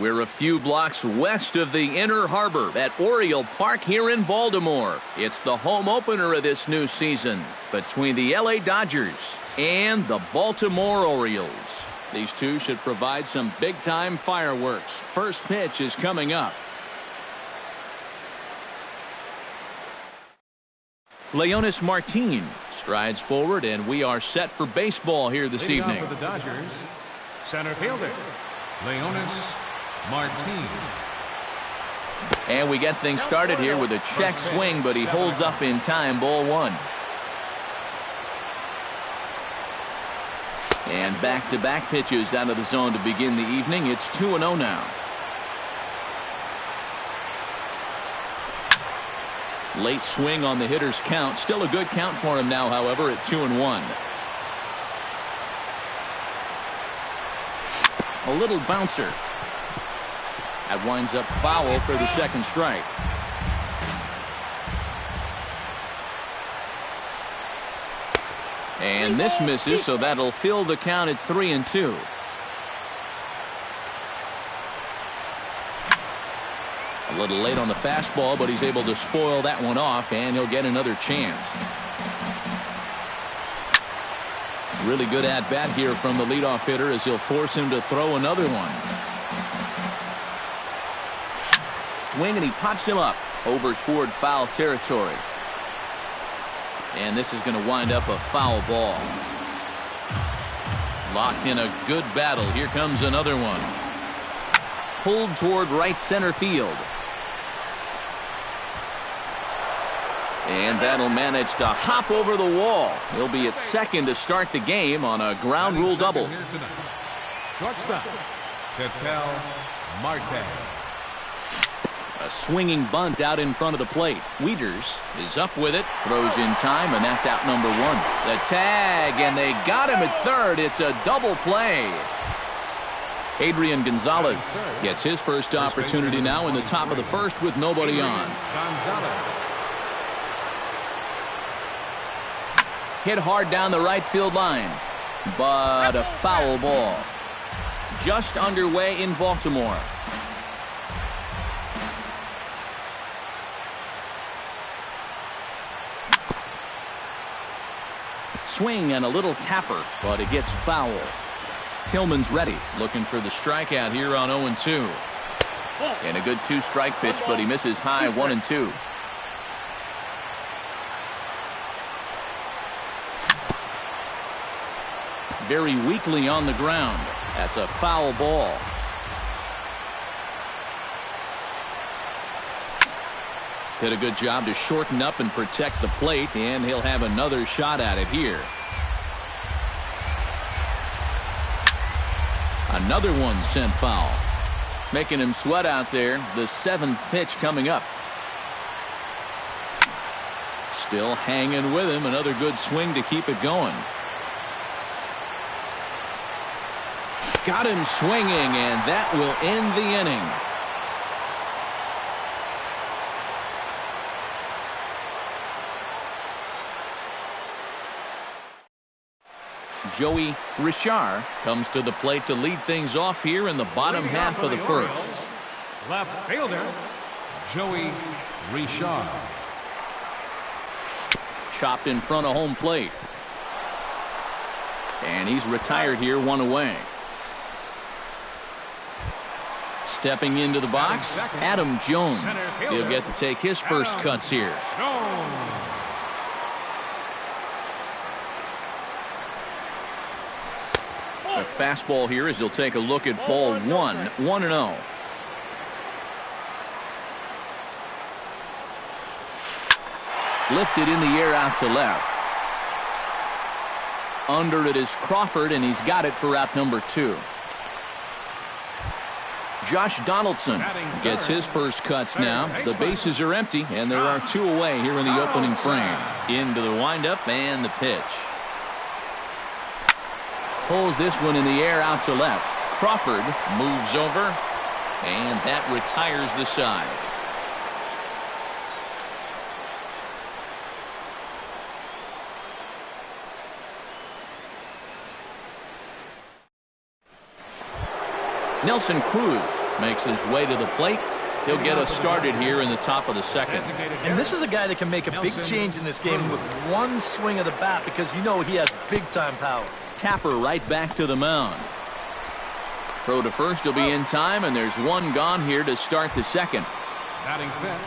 We're a few blocks west of the Inner Harbor at Oriole Park here in Baltimore. It's the home opener of this new season between the LA Dodgers and the Baltimore Orioles. These two should provide some big-time fireworks. First pitch is coming up. Leonis Martin strides forward, and we are set for baseball here this evening. For the Dodgers, center fielder, Leonis Martin. And we get things started here with a check swing, but he holds up in time. Ball one. And back-to-back pitches out of the zone to begin the evening. It's 2-0 now. Late swing on the hitter's count. Still a good count for him now, however, at 2-1. A little bouncer. That winds up foul for the second strike. And this misses, so that'll fill the count at 3-2. A little late on the fastball, but he's able to spoil that one off, and he'll get another chance. Really good at-bat here from the leadoff hitter as he'll force him to throw another one. Swing, and he pops him up over toward foul territory. And this is going to wind up a foul ball. Locked in a good battle. Here comes another one. Pulled toward right center field. And that'll manage to hop over the wall. He'll be at second to start the game on a ground rule double. Shortstop, Marte. A swinging bunt out in front of the plate. Wieters is up with it, throws in time, and that's out number one. The tag, and they got him at third. It's a double play. Adrian Gonzalez gets his first opportunity now in the top of the first with nobody on. Hit hard down the right field line, but a foul ball. Just underway in Baltimore. Swing and a little tapper, but it gets foul. Tillman's ready, looking for the strikeout here on 0-2. And a good two-strike pitch, but he misses high 1-2. Very weakly on the ground. That's a foul ball. Did a good job to shorten up and protect the plate, and he'll have another shot at it here. Another one sent foul. Making him sweat out there. The seventh pitch coming up. Still hanging with him. Another good swing to keep it going. Got him swinging, and that will end the inning. Joey Richard comes to the plate to lead things off here in the bottom half of the first. Left fielder, Joey Richard. Chopped in front of home plate. And he's retired here, one away. Stepping into the box, Adam Jones. He'll get to take his first cuts here. A fastball here as he'll take a look at ball one. 1-0. Lifted in the air out to left. Under it is Crawford, and he's got it for out number 2. Josh Donaldson gets his first cuts now. The bases are empty, and there are 2 away here in the opening frame. Into the windup and the pitch. Pulls this one in the air out to left. Crawford moves over, and that retires the side. Nelson Cruz Makes his way to the plate. He'll get us started here in the top of the second. And this is a guy that can make a big change in this game with one swing of the bat because you know he has big-time power. Tapper right back to the mound. Throw to first will be in time, and there's one gone here to start the second.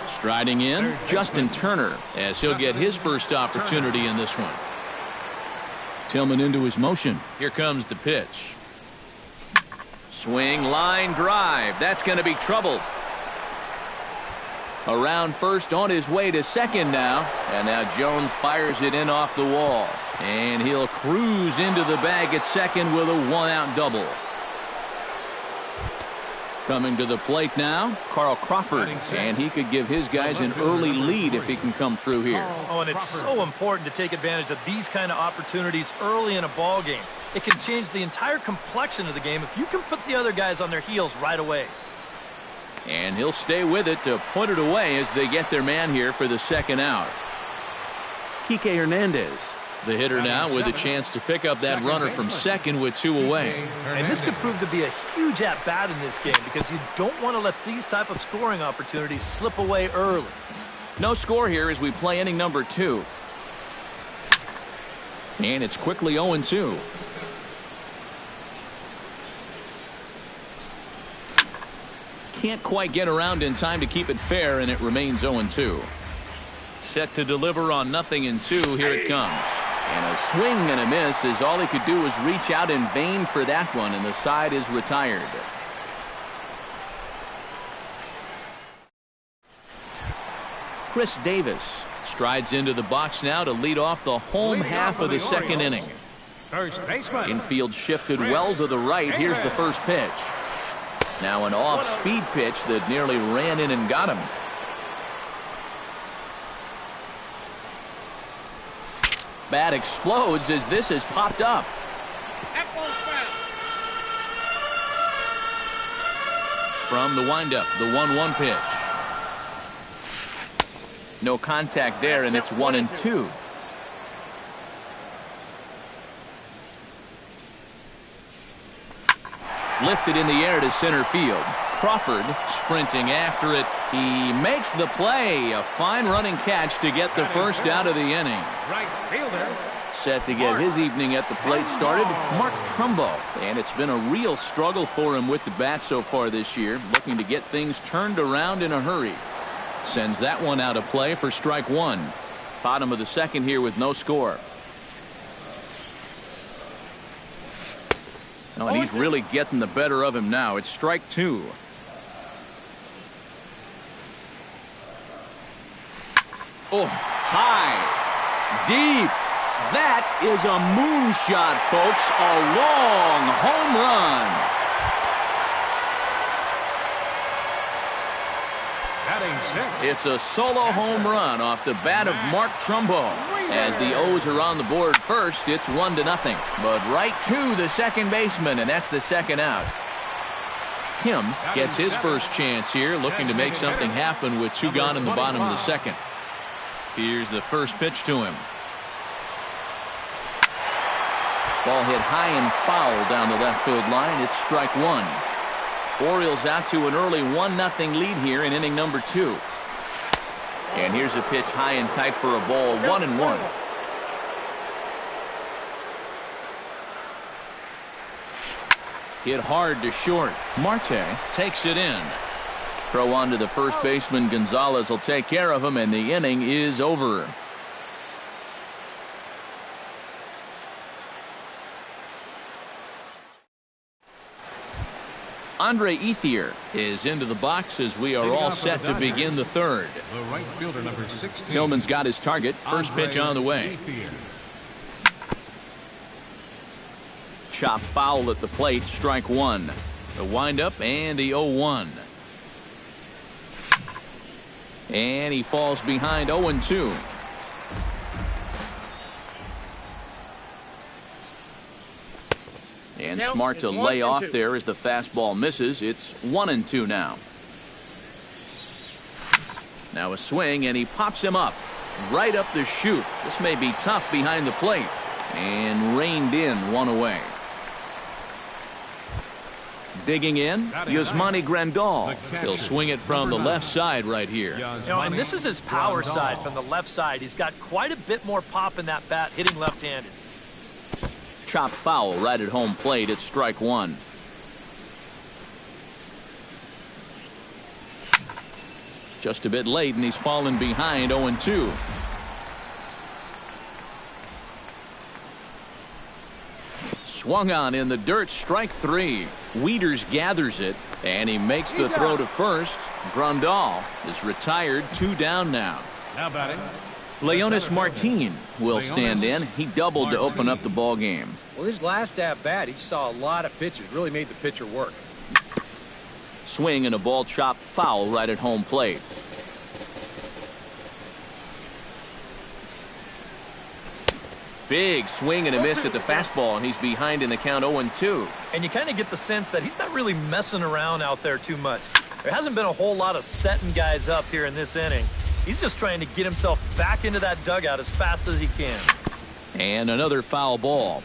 Striding in, Justin Turner, as he'll get his first opportunity in this one. Tillman into his motion. Here comes the pitch. Swing, line drive. That's going to be trouble. Around first, on his way to second now. And now Jones fires it in off the wall. And he'll cruise into the bag at second with a one-out double. Coming to the plate now, Carl Crawford. And he could give his guys an early lead if he can come through here. Oh, and it's so important to take advantage of these kind of opportunities early in a ball game. It can change the entire complexion of the game if you can put the other guys on their heels right away. And he'll stay with it to put it away as they get their man here for the second out. Kike Hernandez, the hitter now with a chance to pick up that runner from second with two away. And this could prove to be a huge at-bat in this game because you don't want to let these type of scoring opportunities slip away early. No score here as we play inning number 2. And it's quickly 0-2. Can't quite get around in time to keep it fair, and it remains 0-2. Set to deliver on 0-2. Here it comes. And a swing and a miss as all he could do was reach out in vain for that one, and the side is retired. Chris Davis strides into the box now to lead off the home half of the second inning. Infield shifted well to the right. Here's the first pitch. Now an off-speed pitch that nearly ran in and got him. Bat explodes as this has popped up. From the windup, the 1-1 pitch. No contact there, and it's 1-2. Lifted in the air to center field. Crawford sprinting after it. He makes the play. A fine running catch to get the first out of the inning. Right fielder. Set to get his evening at the plate started, Mark Trumbo. And it's been a real struggle for him with the bat so far this year. Looking to get things turned around in a hurry. Sends that one out of play for strike 1. Bottom of the second here with no score. Oh, and he's really getting the better of him now. It's strike 2. Oh, high, deep. That is a moonshot, folks. A long home run. It's a solo home run off the bat of Mark Trumbo. As the O's are on the board first, it's 1-0. But right to the second baseman, and that's the second out. Kim gets his first chance here, looking to make something happen with 2 gone in the bottom of the second. Here's the first pitch to him. Ball hit high and foul down the left field line. It's strike 1. Orioles out to an early 1-0 lead here in inning number 2. And here's a pitch high and tight for a ball, 1-1. Hit hard to short. Marte takes it in. Throw on to the first baseman. Gonzalez will take care of him, and the inning is over. Andre Ethier is into the box as we are all set to begin the third. The right fielder, number 16. Tillman's got his target. First pitch on the way. Chop foul at the plate. Strike 1. The windup and the 0-1. And he falls behind 0-2. And smart to lay off there as the fastball misses. It's 1-2 now. Now a swing, and he pops him up right up the chute. This may be tough behind the plate. And reined in, 1 away. Digging in, Yasmani Grandal. He'll swing it from the left side right here. And this is his power side from the left side. He's got quite a bit more pop in that bat, hitting left-handed. Chop foul right at home plate. It's strike one. Just a bit late, and he's fallen behind 0-2. Swung on in the dirt, strike three. Wieters gathers it, and he makes the throw to first. Grandal is retired, 2 down now. Now batting. Leonis Martin will stand in. He doubled to open up the ball game. Well, his last at-bat, he saw a lot of pitches, really made the pitcher work. Swing and a ball chopped foul right at home plate. Big swing and a miss at the fastball, and he's behind in the count 0-2. And you kind of get the sense that he's not really messing around out there too much. There hasn't been a whole lot of setting guys up here in this inning. He's just trying to get himself back into that dugout as fast as he can. And another foul ball.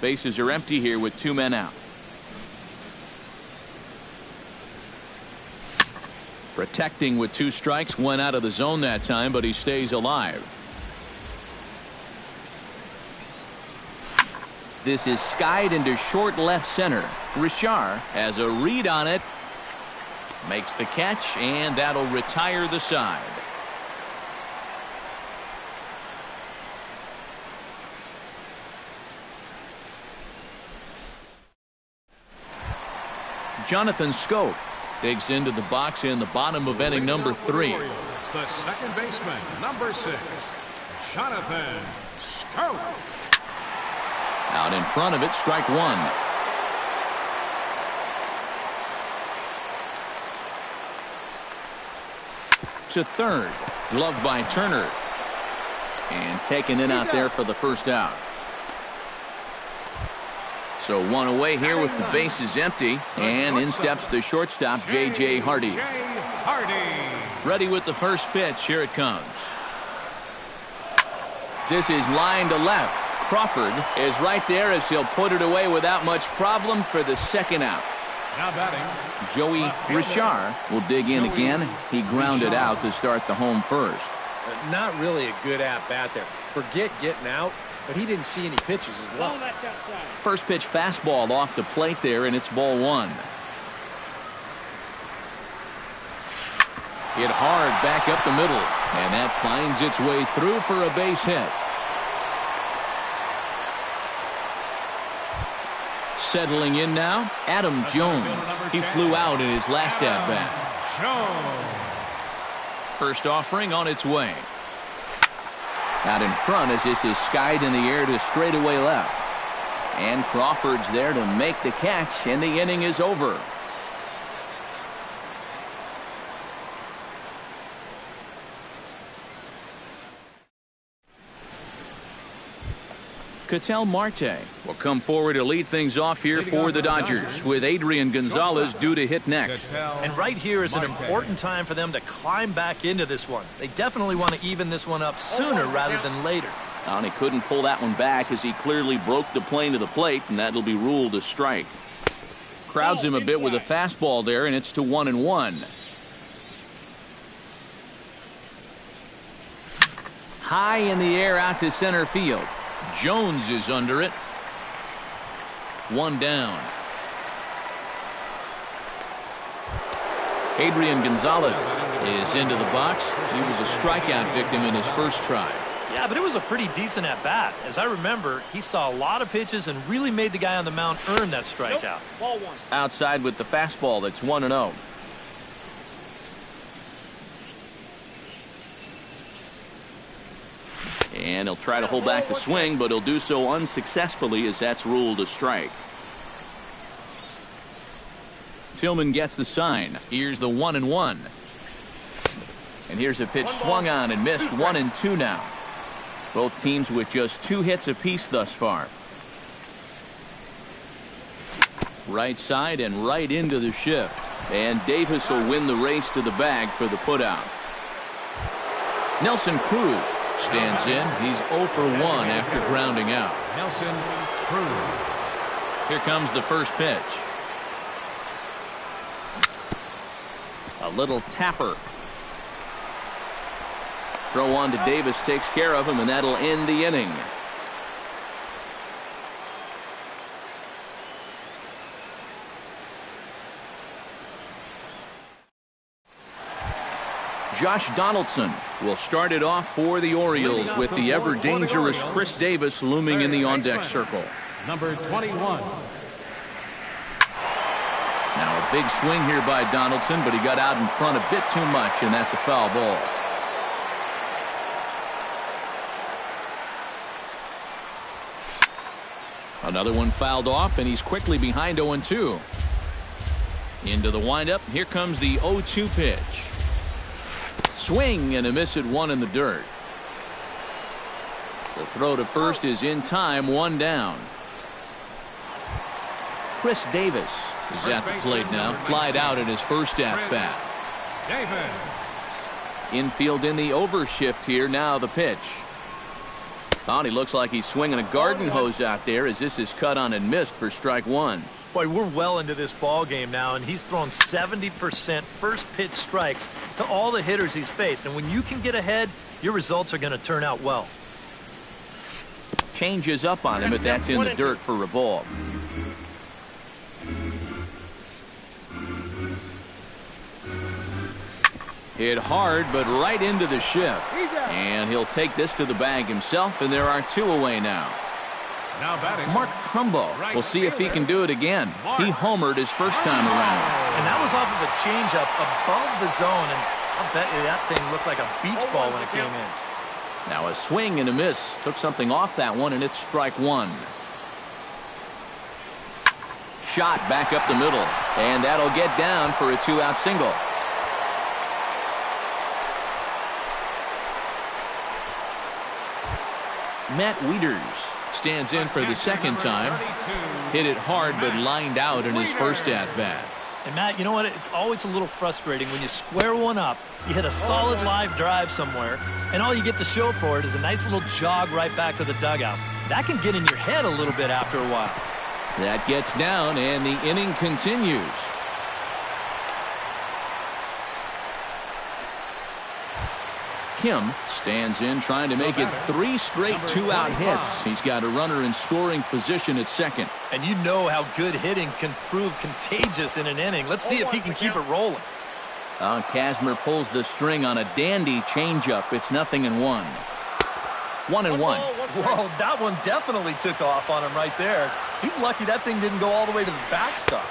Bases are empty here with 2 men out. Protecting with 2 strikes, went out of the zone that time, but he stays alive. This is skied into short left center. Richard has a read on it. Makes the catch, and that'll retire the side. Jonathan Scope digs into the box in the bottom of inning number 3. The second baseman, number 6, Jonathan Scope. Out in front of it, strike one. To third, gloved by Turner. And taken in out there for the first out. So 1 away here with the bases empty. And in steps the shortstop, J.J. Hardy. Ready with the first pitch. Here it comes. This is line to left. Crawford is right there as he'll put it away without much problem for the second out. Now batting, Joey Richard will dig in again. He grounded out to start the home first. Not really a good at-bat there. Forget getting out, but he didn't see any pitches as well. First pitch fastball off the plate there, and it's ball 1. Hit hard back up the middle, and that finds its way through for a base hit. Settling in now, Adam Jones. He flew out in his last at-bat. First offering on its way. Out in front as this is skied in the air to straightaway left. And Crawford's there to make the catch, and the inning is over. Ketel Marte will come forward to lead things off here for the Dodgers, with Adrian Gonzalez due to hit next. And right here is an important time for them to climb back into this one. They definitely want to even this one up sooner rather than later. And he couldn't pull that one back as he clearly broke the plane to the plate, and that'll be ruled a strike. Crowds him a bit with a fastball there, and it's to 1-1. High in the air out to center field. Jones is under it. 1 down. Adrian Gonzalez is into the box. He was a strikeout victim in his first try. Yeah, but it was a pretty decent at-bat. As I remember, he saw a lot of pitches and really made the guy on the mound earn that strikeout. Ball 1. Outside with the fastball. That's 1-0. And he'll try to hold back the swing, but he'll do so unsuccessfully as that's ruled a strike. Tillman gets the sign. Here's the 1-1. And here's a pitch swung on and missed. 1-2 now. Both teams with just 2 hits apiece thus far. Right side and right into the shift. And Davis will win the race to the bag for the putout. Nelson Cruz stands in. He's 0 for 1 after grounding out. Nelson Cruz. Here comes the first pitch. little tapper. Throw on to Davis takes care of him, and that'll end the inning. Josh Donaldson will start it off for the Orioles with the ever-dangerous Chris Davis looming in the on-deck circle. Number 21. Now a big swing here by Donaldson, but he got out in front a bit too much, and that's a foul ball. Another one fouled off, and he's quickly behind 0-2. Into the windup. Here comes the 0-2 pitch. Swing and a miss at one in the dirt. The throw to first is in time, one down. Chris Davis is at the plate now, flied out at his first at-bat. Infield in the overshift here, now the pitch. Oh, he looks like he's swinging a garden hose out there as this is cut on and missed for strike one. Boy, we're well into this ball game now, and he's thrown 70% first pitch strikes to all the hitters he's faced. And when you can get ahead, your results are going to turn out well. Changes up on him, but that's in the dirt for a ball. Hit hard, but right into the shift. And he'll take this to the bag himself, and there are two away now. Now batting, Mark Trumbo. We'll see if he can do it again. He homered his first time around. And that was off of a changeup above the zone, and I'll bet you that thing looked like a beach ball when it came in. Now a swing and a miss. Took something off that one, and it's strike one. Shot back up the middle, and that'll get down for a two-out single. Matt Wieters stands in for the second time. Hit it hard, but lined out in his first at-bat. And Matt, you know what? It's always a little frustrating when you square one up, you hit a solid live drive somewhere, and all you get to show for it is a nice little jog right back to the dugout. That can get in your head a little bit after a while. That gets down, and the inning continues. Kim stands in trying to make it three straight two-out hits. He's got a runner in scoring position at second. And you know how good hitting can prove contagious in an inning. Let's see if he can keep it rolling. Kazmir pulls the string on a dandy changeup. It's 0-1. 1-1. Whoa, that one definitely took off on him right there. He's lucky that thing didn't go all the way to the backstop.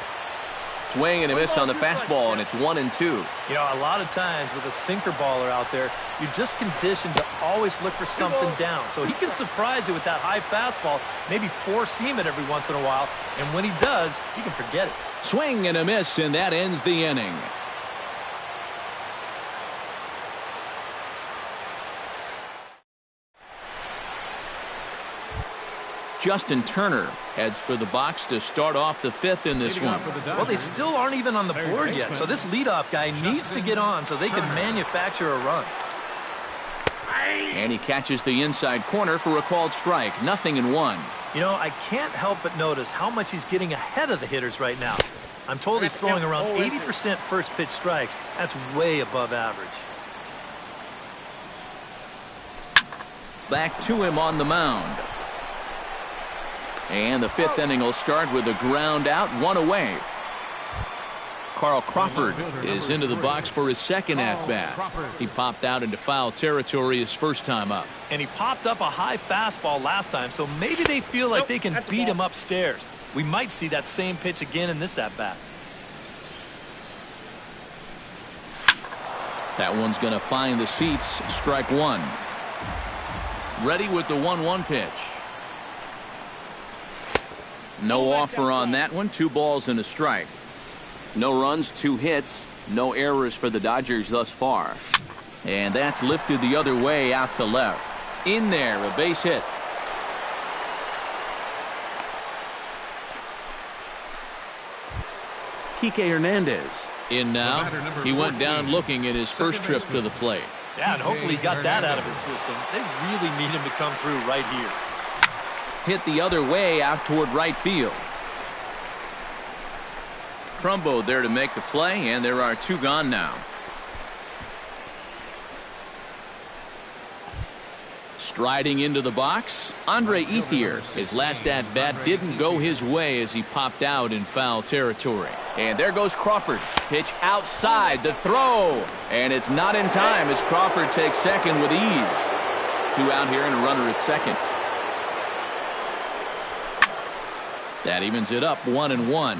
Swing and a miss on the fastball, and it's 1-2. You know, a lot of times with a sinker baller out there, you're just conditioned to always look for something down. So he can surprise you with that high fastball, maybe four-seam it every once in a while, and when he does, you can forget it. Swing and a miss, and that ends the inning. Justin Turner heads for the box to start off the fifth in this one. Well, they still aren't even on the board yet, so this leadoff guy needs to get on so they can manufacture a run. And he catches the inside corner for a called strike. 0-1. You know, I can't help but notice how much he's getting ahead of the hitters right now. I'm told he's throwing around 80% first pitch strikes. That's way above average. Back to him on the mound. And the fifth inning will start with a ground out, one away. Carl Crawford is into the box for his second at-bat. He popped out into foul territory his first time up. And he popped up a high fastball last time, so maybe they feel like they can beat him upstairs. We might see that same pitch again in this at-bat. That one's going to find the seats. Strike one. Ready with the 1-1 pitch. No offer on that one. 2 balls and a strike. No runs, 2 hits. No errors for the Dodgers thus far. And that's lifted the other way out to left. In there, a base hit. Kike Hernandez in now. He went down looking at his first trip to the plate. Yeah, and hopefully he got that out of his system. They really need him to come through right here. Hit the other way out toward right field. Trumbo there to make the play, and there are 2 gone now. Striding into the box, Andre Ethier. His last at-bat didn't go his way as he popped out in foul territory. And there goes Crawford. Pitch outside, the throw. And it's not in time as Crawford takes second with ease. 2 out here and a runner at second. That evens it up 1-1.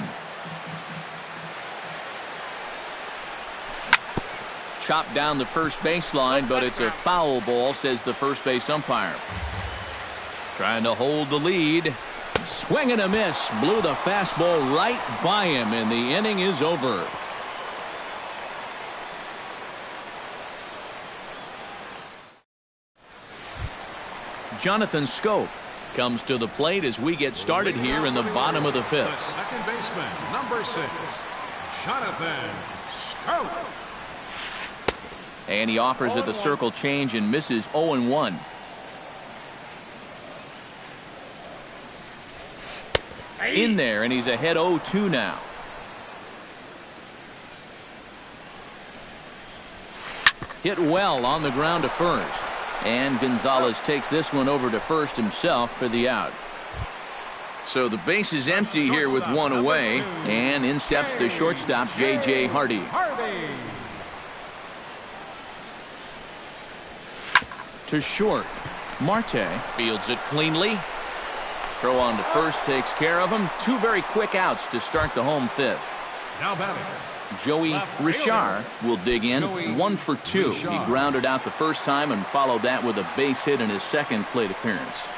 Chopped down the first baseline, but it's a foul ball, says the first base umpire. Trying to hold the lead. Swing and a miss. Blew the fastball right by him, and the inning is over. Jonathan Scope comes to the plate as we get started here in the bottom of the 5th. Second baseman, number 6, Jonathan Scope. And he offers it the circle change and misses 0-1. In there, and he's ahead 0-2 now. Hit well on the ground to first. And Gonzalez takes this one over to first himself for the out. So the base is empty here with 1 away. And in steps the shortstop, J.J. Hardy. To short. Marte fields it cleanly. Throw on to first takes care of him. 2 very quick outs to start the home 5th. Now batting, Joey Richard will dig in. 1 for 2. He grounded out the first time and followed that with a base hit in his second plate appearance.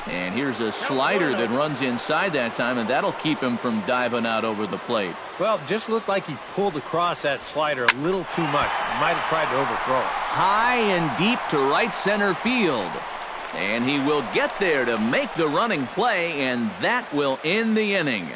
And here's a slider that runs inside that time, and that'll keep him from diving out over the plate. Well, just looked like he pulled across that slider a little too much. Might have tried to overthrow it. High and deep to right center field. And he will get there to make the running play, and that will end the inning.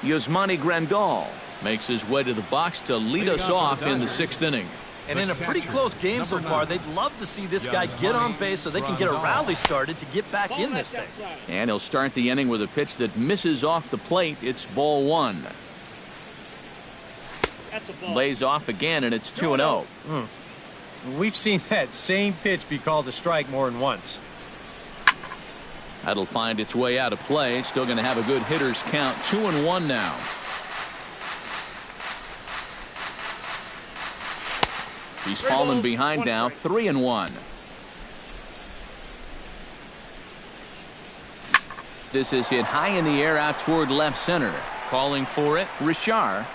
Yasmani Grandal makes his way to the box to lead us off in the 6th inning. And in a pretty close game so far, they'd love to see this guy get on base so they can get a rally started to get back in this thing. And he'll start the inning with a pitch that misses off the plate. It's ball 1. Lays off again, and it's 2-0. We've seen that same pitch be called a strike more than once. That'll find its way out of play. Still going to have a good hitter's count. 2-1 now. He's fallen behind now. 3-1. This is hit high in the air out toward left center. Calling for it, Richard.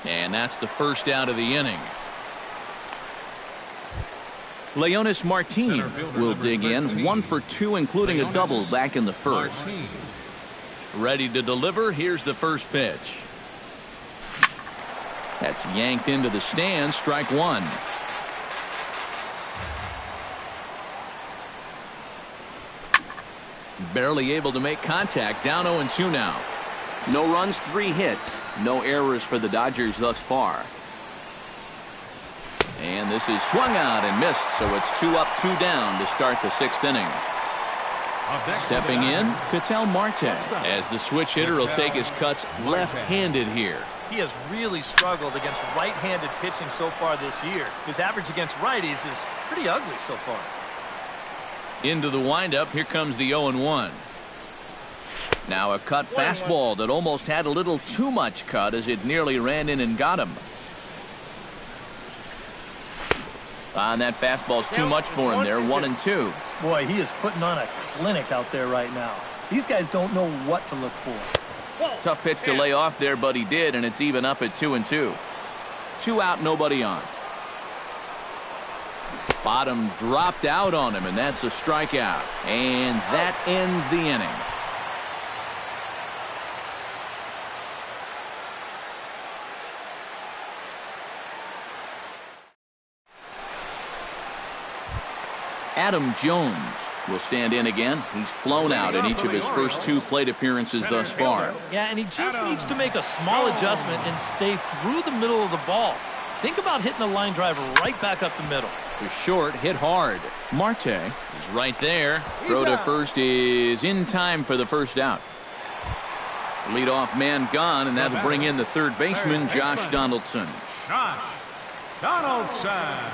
And that's the first out of the inning. Leonis Martin will dig in. 1 for 2, including a double back in the first. Ready to deliver. Here's the first pitch. That's yanked into the stands. Strike 1. Barely able to make contact. Down 0-2 now. No runs, 3 hits. No errors for the Dodgers thus far. And this is swung out and missed, so it's 2 up, 2 down to start the 6th inning. Stepping in, Ketel Marte, as the switch hitter will take his cuts left-handed here. He has really struggled against right-handed pitching so far this year. His average against righties is pretty ugly so far. Into the windup, here comes the 0-1. Now a cut fastball that almost had a little too much cut as it nearly ran in and got him. And that fastball's too much for him there. 1-2. Boy, he is putting on a clinic out there right now. These guys don't know what to look for. Tough pitch to lay off there, but he did, and it's even up at 2-2. 2 out, nobody on. Bottom dropped out on him, and that's a strikeout. And that ends the inning. Adam Jones will stand in again. He's flown out in each of his first 2 plate appearances thus far. Yeah, and he just needs to make a small adjustment and stay through the middle of the ball. Think about hitting the line drive right back up the middle. The short hit hard. Marte is right there. Throw to first is in time for the first out. Leadoff man gone, and that'll bring in the third baseman, Josh Donaldson. Josh Donaldson.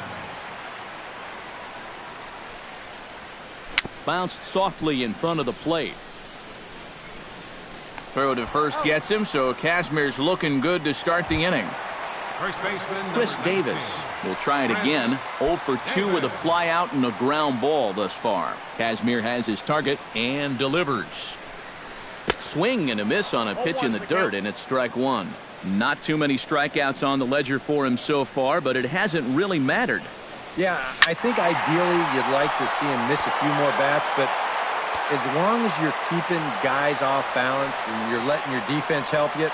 Bounced softly in front of the plate. Throw to first gets him, so Kazmir's looking good to start the inning. First baseman, Chris Davis will try it again. 0 for 2 with a fly out and a ground ball thus far. Kazmir has his target and delivers. Swing and a miss on a pitch in the dirt, and it's strike one. Not too many strikeouts on the ledger for him so far, but it hasn't really mattered. Yeah, I think ideally you'd like to see him miss a few more bats, but as long as you're keeping guys off balance and you're letting your defense help you.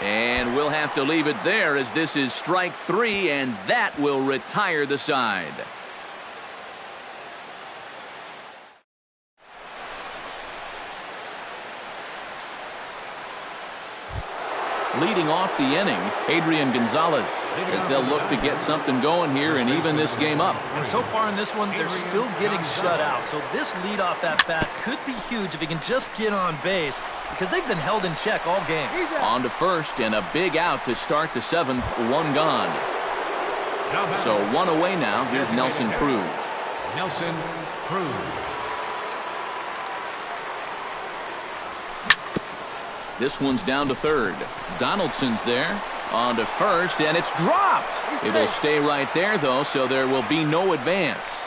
And we'll have to leave it there, as this is strike 3, and that will retire the side. Leading off the inning, Adrian Gonzalez, as they'll look to get something going here and even this game up. And so far in this one, they're still getting shut out. So this leadoff at bat could be huge if he can just get on base, because they've been held in check all game. On to first, and a big out to start the 7th, 1 gone. So 1 away now. Here's Nelson Cruz. Nelson Cruz. This one's down to third. Donaldson's there. On to first, and it's dropped. It'll stay right there, though, so there will be no advance.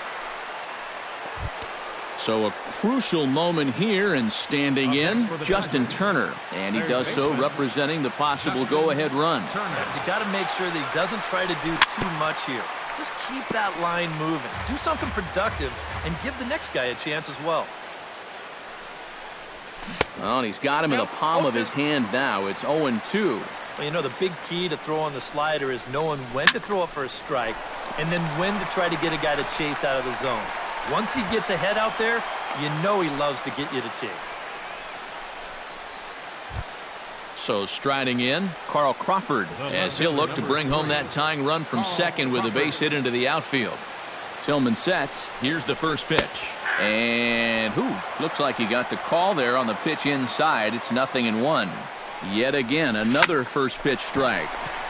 So a crucial moment here, and standing in, Justin Turner. And he does so representing the possible go-ahead run. You got to make sure that he doesn't try to do too much here. Just keep that line moving. Do something productive, and give the next guy a chance as well. Well, and he's got him in the palm of his hand now. It's 0-2. Well, you know, the big key to throwing the slider is knowing when to throw it for a strike and then when to try to get a guy to chase out of the zone. Once he gets ahead out there, you know he loves to get you to chase. So striding in, Carl Crawford, as he'll look to bring home that tying run from second with a base hit into the outfield. Tillman sets. Here's the first pitch. And looks like he got the call there on the pitch inside. It's 0-1. Yet again, another first pitch strike.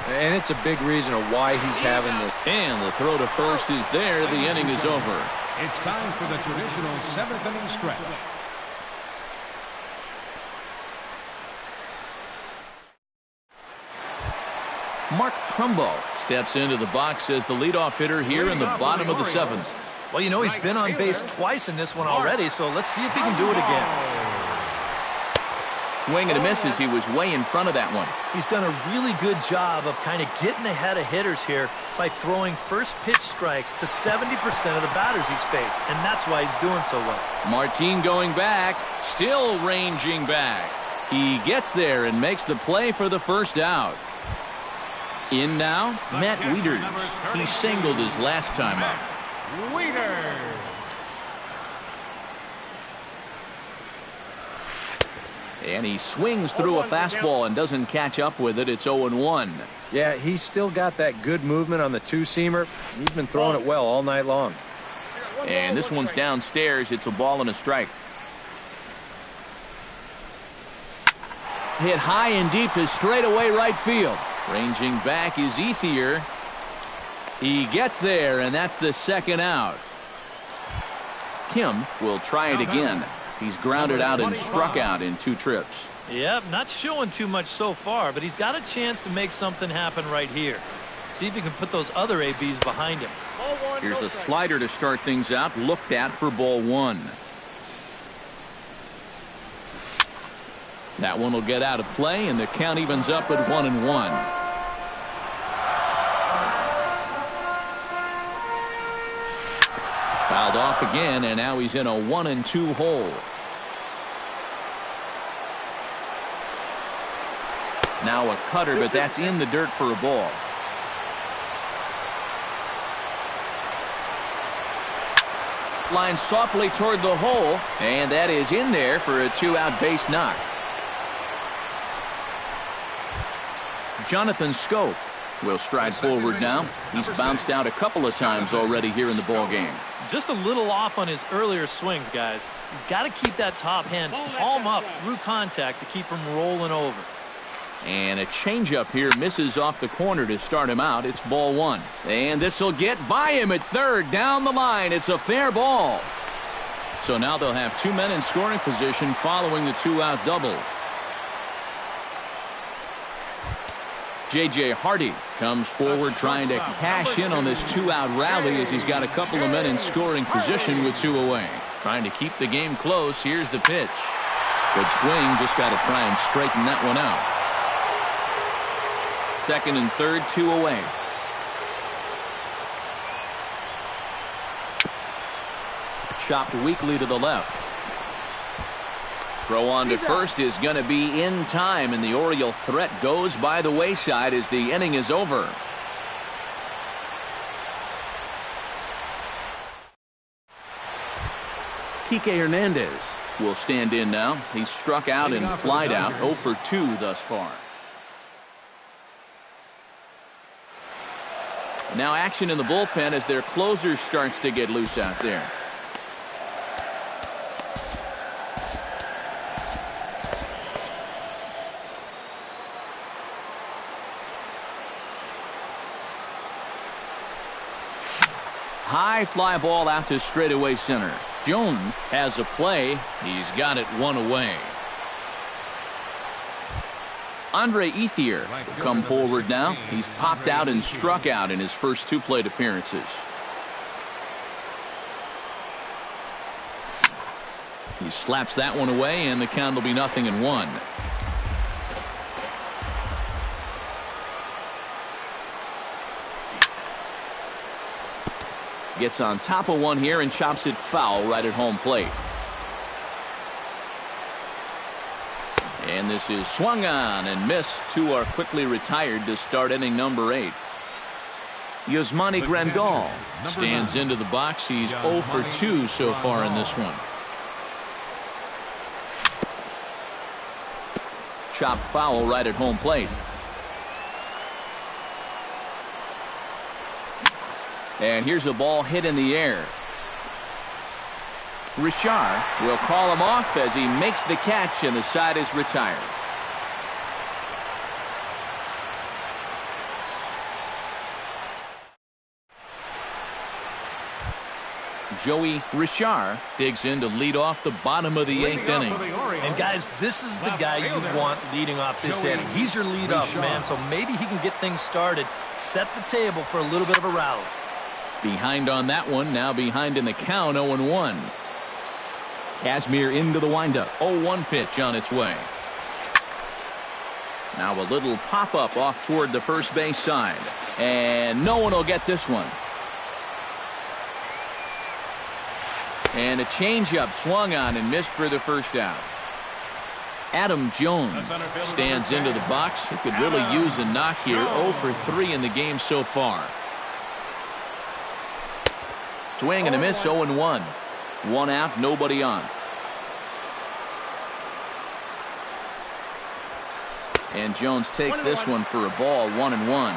And it's a big reason of why he's having this. And the throw to first is there. The inning is over. It's time for the traditional 7th inning stretch. Mark Trumbo steps into the box as the leadoff hitter here in the bottom of the 7th. Well, you know, he's been on base twice in this one already, so let's see if he can do it again. Swing and a miss as he was way in front of that one. He's done a really good job of kind of getting ahead of hitters here by throwing first pitch strikes to 70% of the batters he's faced, and that's why he's doing so well. Martin going back, still ranging back. He gets there and makes the play for the first out. In now, Matt Wieters. He singled his last time up. Wieters. And he swings through a fastball and doesn't catch up with it. It's 0-1. Yeah, he's still got that good movement on the two-seamer. He's been throwing it well all night long. And this one's downstairs. It's a ball and a strike. Hit high and deep to straightaway right field. Ranging back is Ethier. He gets there, and that's the second out. Kim will try it again. He's grounded out and struck out in 2 trips. Yep, not showing too much so far, but he's got a chance to make something happen right here. See if he can put those other ABs behind him. Here's a slider to start things out, looked at for ball 1. That one will get out of play, and the count evens up at 1-1. Fouled off again, and now he's in a 1-2 hole. Now a cutter, but that's in the dirt for a ball. Line softly toward the hole, and that is in there for a 2-out base knock. Jonathan Scope will stride forward now. He's bounced out a couple of times already here in the ball game. Just a little off on his earlier swings, guys. You've got to keep that top hand palm up through contact to keep him rolling over. And a changeup here misses off the corner to start him out. It's ball one. And this will get by him at third. Down the line. It's a fair ball. So now they'll have two men in scoring position following the two-out double. J.J. Hardy comes forward trying to cash in on this two-out rally as he's got a couple of men in scoring position with two away. Trying to keep the game close. Here's the pitch. Good swing. Just got to try and straighten that one out. Second and third, two away. Chopped weakly to the left. Throw on to first is going to be in time, and the Oriole threat goes by the wayside as the inning is over. Kike Hernandez will stand in now. He's struck out and flied out, 0 for 2 thus far. Now action in the bullpen as their closer starts to get loose out there. High fly ball out to straightaway center. Jones has a play. He's got it one away. Andre Ethier will come forward now. He's popped out and struck out in his first two plate appearances. He slaps that one away, and the count will be 0-1. Gets on top of one here and chops it foul right at home plate. And this is swung on and missed. Two are quickly retired to start inning number 8. Yasmani Grandal stands into the box. He's 0 for 2 so far in this one. Chop foul right at home plate. And here's a ball hit in the air. Richard will call him off as he makes the catch, and the side is retired. Joey Richard digs in to lead off the bottom of the 8th inning. And guys, this is the guy you want leading off this inning. He's your leadoff man, so maybe he can get things started, set the table for a little bit of a rally. Behind on that one, now behind in the count, 0-1. Kazmir into the windup. 0-1 pitch on its way. Now a little pop-up off toward the first base side. And no one will get this one. And a changeup swung on and missed for the first out. Adam Jones stands into the box. He could really use a knock here. 0 for 3 in the game so far. Swing and a miss, 0-1. One out, nobody on. And Jones takes this one for a ball, 1-1.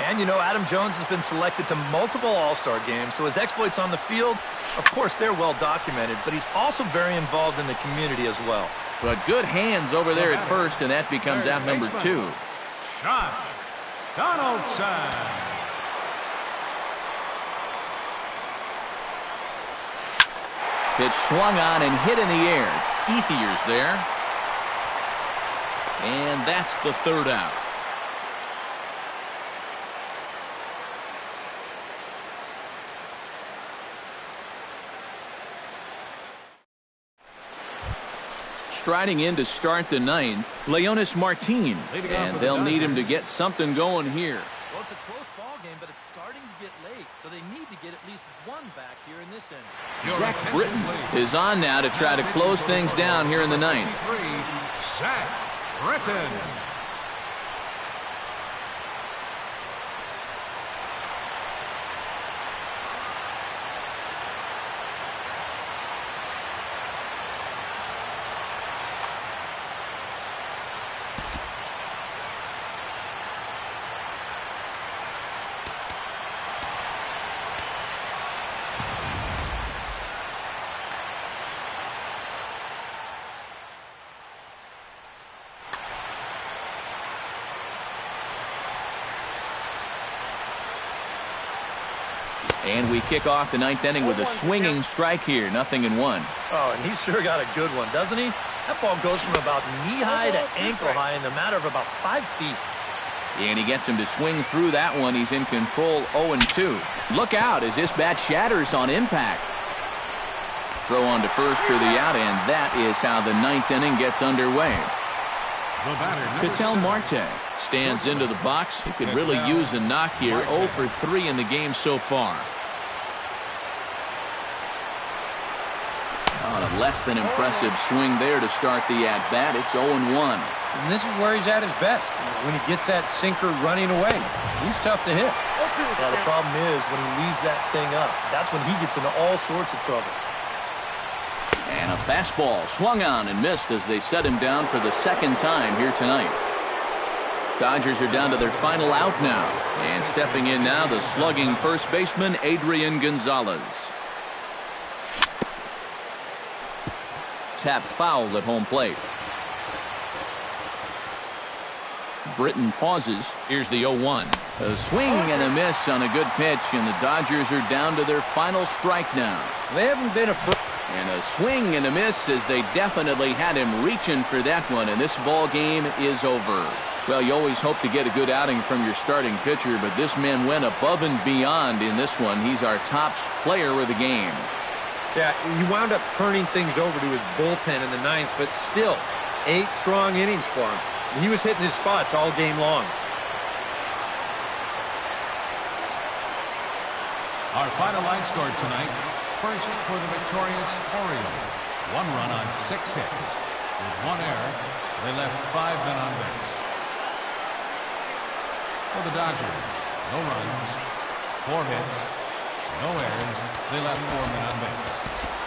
And you know, Adam Jones has been selected to multiple All-Star games, so his exploits on the field, of course, they're well documented, but he's also very involved in the community as well. But good hands over there at first, and that becomes out number 2. Josh Donaldson. Pitch swung on and hit in the air. Ethier's there. And that's the third out. Striding in to start the 9th, Leonis Martin. And they'll need him to get something going here. Well, it's a close ball game, but it's starting to get late, so they need to get at least one back here in this inning. Zach Britton is on now to try to close things down here in the 9th. Zach Britton. And we kick off the ninth inning with a swinging strike here, 0-1. Oh, and he sure got a good one, doesn't he? That ball goes from about knee-high to ankle-high in the matter of about 5 feet. And he gets him to swing through that one. He's in control, 0-2. Look out as this bat shatters on impact. Throw on to first for the out, and that is how the ninth inning gets underway. Ketel Marte stands into the box. He could really use a knock here. 0 for 3 in the game so far. On a less than impressive swing there to start the at-bat. It's 0-1. And this is where he's at his best, when he gets that sinker running away. He's tough to hit. Yeah, the problem is when he leaves that thing up, that's when he gets into all sorts of trouble. And a fastball swung on and missed as they set him down for the second time here tonight. Dodgers are down to their final out now. And stepping in now, the slugging first baseman, Adrian Gonzalez. Tap foul at home plate. Britton pauses. Here's the 0-1. A swing and a miss on a good pitch, and the Dodgers are down to their final strike now. They haven't been And a swing and a miss as they definitely had him reaching for that one, and this ball game is over. Well, you always hope to get a good outing from your starting pitcher, but this man went above and beyond in this one. He's our top player of the game. Yeah, he wound up turning things over to his bullpen in the ninth, but still, 8 strong innings for him. He was hitting his spots all game long. Our final line score tonight. First for the victorious Orioles. 1 run on 6 hits. With 1 error, they left 5 men on base. For the Dodgers, no runs, 4 hits, no errors. They left 4 men on base.